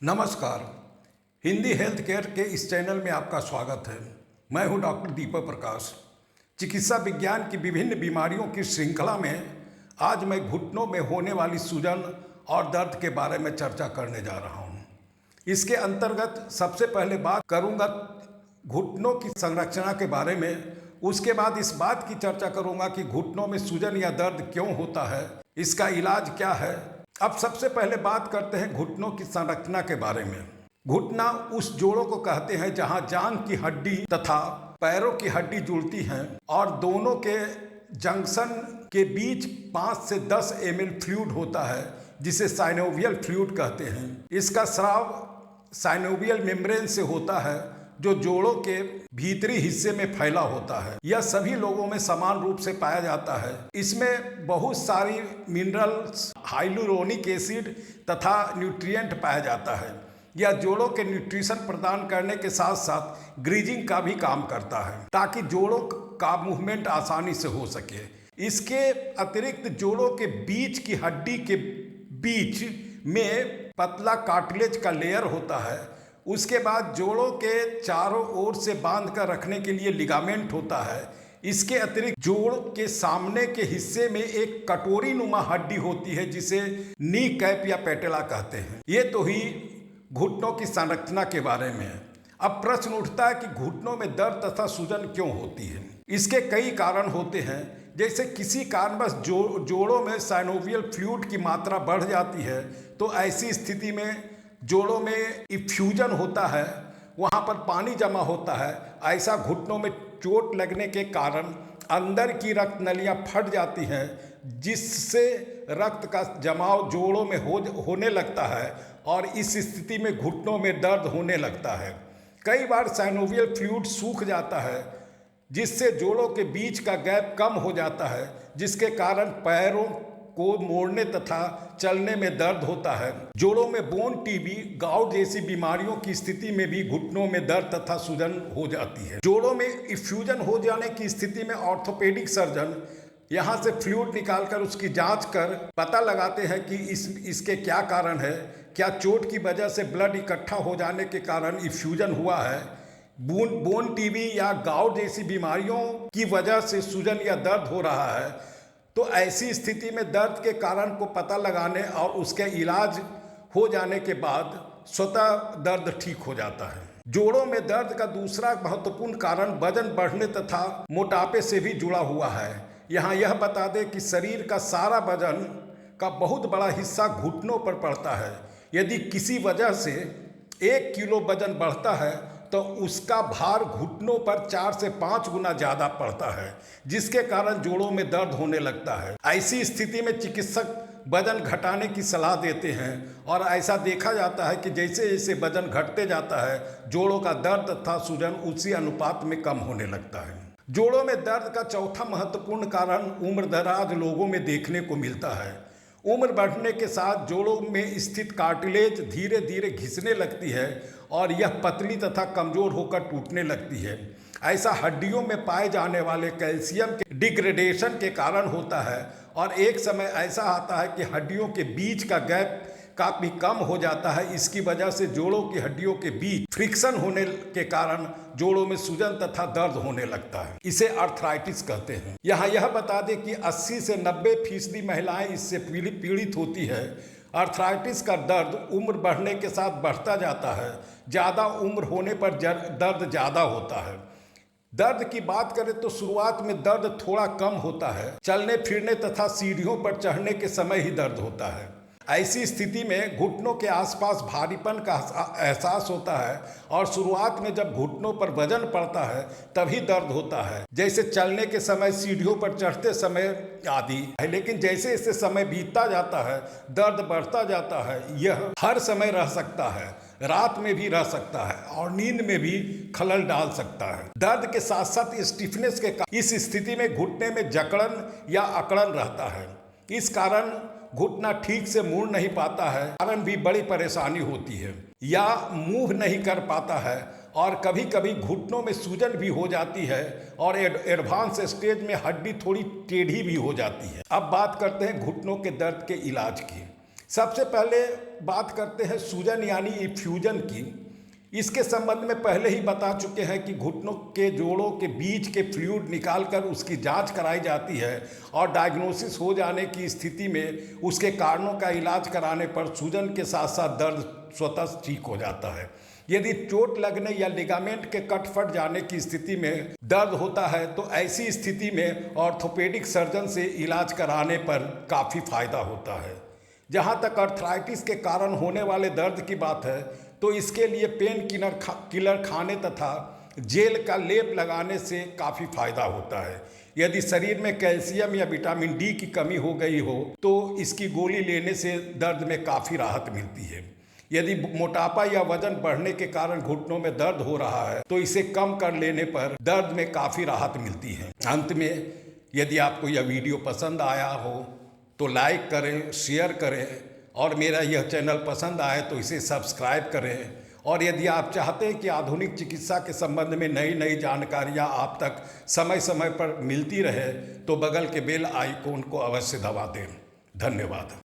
नमस्कार। Hindi health care के इस चैनल में आपका स्वागत है। मैं हूं डॉक्टर दीपक प्रकाश। चिकित्सा विज्ञान की विभिन्न बीमारियों की श्रृंखला में आज मैं घुटनों में होने वाली सूजन और दर्द के बारे में चर्चा करने जा रहा हूं। इसके अंतर्गत सबसे पहले बात करूंगा घुटनों की संरचना के बारे में। उसके बाद इस बात की चर्चा करूंगा कि घुटनों में सूजन या दर्द क्यों होता है, इसका इलाज क्या है। अब सबसे पहले बात करते हैं घुटनों की संरचना के बारे में। घुटना उस जोड़ों को कहते हैं जहां जांघ की हड्डी तथा पैरों की हड्डी जुड़ती हैं और दोनों के जंक्शन के बीच 5 से 10 ml फ्लूइड होता है जिसे साइनोवियल फ्लूइड कहते हैं। इसका स्राव साइनोवियल मेम्ब्रेन से होता है जो जोड़ों के भीतरी हिस्से में फैला होता है। यह सभी लोगों में समान रूप से पाया जाता है। इसमें बहुत सारी मिनरल्स, हाइलुरोनिक एसिड तथा न्यूट्रिएंट पाया जाता है। यह जोड़ों के न्यूट्रिशन प्रदान करने के साथ साथ ग्रीजिंग का भी काम करता है ताकि जोड़ों का मूवमेंट आसानी से हो सके। इसके अतिरिक्त जोड़ों के बीच की हड्डी के बीच में पतला कार्टिलेज का लेयर होता है। उसके बाद जोड़ों के चारों ओर से बांध कर रखने के लिए लिगामेंट होता है। इसके अतिरिक्त जोड़ के सामने के हिस्से में एक कटोरी नुमा हड्डी होती है जिसे नी कैप या पेटेला कहते हैं। ये तो ही घुटनों की संरचना के बारे में है। अब प्रश्न उठता है कि घुटनों में दर्द तथा सूजन क्यों होती है। इसके कई कारण होते हैं, जैसे किसी कारणवश जोड़ों में साइनोवियल फ्लूइड की मात्रा बढ़ जाती है तो ऐसी स्थिति में जोड़ों में इफ्यूजन होता है, वहाँ पर पानी जमा होता है। ऐसा घुटनों में चोट लगने के कारण अंदर की रक्त नलियाँ फट जाती हैं जिससे रक्त का जमाव जोड़ों में होने लगता है और इस स्थिति में घुटनों में दर्द होने लगता है। कई बार साइनोवियल फ्लूइड सूख जाता है जिससे जोड़ों के बीच का गैप कम हो जाता है, जिसके कारण पैरों को मोड़ने तथा चलने में दर्द होता है। जोड़ों में बोन टीबी, गाउट जैसी बीमारियों की स्थिति में भी घुटनों में दर्द तथा सूजन हो जाती है। जोड़ों में इफ्यूजन हो जाने की स्थिति में ऑर्थोपेडिक सर्जन यहाँ से फ्लूइड निकालकर उसकी जांच कर पता लगाते हैं कि इसके क्या कारण है। क्या चोट की वजह से ब्लड इकट्ठा हो जाने के कारण इफ्यूजन हुआ है, बोन टीबी या गाउट जैसी बीमारियों की वजह से सूजन या दर्द हो रहा है। तो ऐसी स्थिति में दर्द के कारण को पता लगाने और उसके इलाज हो जाने के बाद स्वतः दर्द ठीक हो जाता है। जोड़ों में दर्द का दूसरा महत्वपूर्ण कारण वजन बढ़ने तथा मोटापे से भी जुड़ा हुआ है। यहाँ यह बता दें कि शरीर का सारा वजन का बहुत बड़ा हिस्सा घुटनों पर पड़ता है। यदि किसी वजह से 1 किलो वजन बढ़ता है तो उसका भार घुटनों पर 4 से 5 गुना ज़्यादा पड़ता है, जिसके कारण जोड़ों में दर्द होने लगता है। ऐसी स्थिति में चिकित्सक वजन घटाने की सलाह देते हैं और ऐसा देखा जाता है कि जैसे जैसे वजन घटते जाता है जोड़ों का दर्द तथा सूजन उसी अनुपात में कम होने लगता है। जोड़ों में दर्द का चौथा महत्वपूर्ण कारण उम्रदराज लोगों में देखने को मिलता है। उम्र बढ़ने के साथ जोड़ों में स्थित कार्टिलेज धीरे धीरे घिसने लगती है और यह पतली तथा कमजोर होकर टूटने लगती है। ऐसा हड्डियों में पाए जाने वाले कैल्शियम के डिग्रेडेशन के कारण होता है और एक समय ऐसा आता है कि हड्डियों के बीच का गैप काफी कम हो जाता है। इसकी वजह से जोड़ों की हड्डियों के बीच फ्रिक्शन होने के कारण जोड़ों में सूजन तथा दर्द होने लगता है। इसे आर्थराइटिस कहते हैं। यहाँ यह बता दें कि 80 से 90% महिलाएं इससे पीड़ित होती है। आर्थराइटिस का दर्द उम्र बढ़ने के साथ बढ़ता जाता है। ज़्यादा उम्र होने पर दर्द ज़्यादा होता है। दर्द की बात करें तो शुरुआत में दर्द थोड़ा कम होता है। चलने फिरने तथा सीढ़ियों पर चढ़ने के समय ही दर्द होता है। ऐसी स्थिति में घुटनों के आसपास भारीपन का एहसास होता है और शुरुआत में जब घुटनों पर वजन पड़ता है तभी दर्द होता है, जैसे चलने के समय, सीढ़ियों पर चढ़ते समय आदि। लेकिन जैसे जैसे समय बीतता जाता है दर्द बढ़ता जाता है। यह हर समय रह सकता है, रात में भी रह सकता है और नींद में भी खलल डाल सकता है। दर्द के साथ साथ स्टिफनेस के इस स्थिति में घुटने में जकड़न या अकड़न रहता है। इस कारण घुटना ठीक से मुड़ नहीं पाता है, कारण भी बड़ी परेशानी होती है या मूव नहीं कर पाता है और कभी कभी घुटनों में सूजन भी हो जाती है और एडवांस स्टेज में हड्डी थोड़ी टेढ़ी भी हो जाती है। अब बात करते हैं घुटनों के दर्द के इलाज की। सबसे पहले बात करते हैं सूजन यानी इफ्यूजन की। इसके संबंध में पहले ही बता चुके हैं कि घुटनों के जोड़ों के बीच के फ्लूइड निकालकर उसकी जांच कराई जाती है और डायग्नोसिस हो जाने की स्थिति में उसके कारणों का इलाज कराने पर सूजन के साथ साथ दर्द स्वतः ठीक हो जाता है। यदि चोट लगने या लिगामेंट के कट फट जाने की स्थिति में दर्द होता है तो ऐसी स्थिति में ऑर्थोपेडिक सर्जन से इलाज कराने पर काफ़ी फायदा होता है। जहाँ तक अर्थराइटिस के कारण होने वाले दर्द की बात है तो इसके लिए पेन किलर खाने तथा जेल का लेप लगाने से काफ़ी फायदा होता है। यदि शरीर में कैल्शियम या विटामिन डी की कमी हो गई हो तो इसकी गोली लेने से दर्द में काफ़ी राहत मिलती है। यदि मोटापा या वजन बढ़ने के कारण घुटनों में दर्द हो रहा है तो इसे कम कर लेने पर दर्द में काफ़ी राहत मिलती है। अंत में, यदि आपको यह वीडियो पसंद आया हो तो लाइक करें, शेयर करें और मेरा यह चैनल पसंद आए तो इसे सब्सक्राइब करें। और यदि आप चाहते हैं कि आधुनिक चिकित्सा के संबंध में नई नई जानकारियाँ आप तक समय समय पर मिलती रहे तो बगल के बेल आइकॉन को अवश्य दबा दें। धन्यवाद।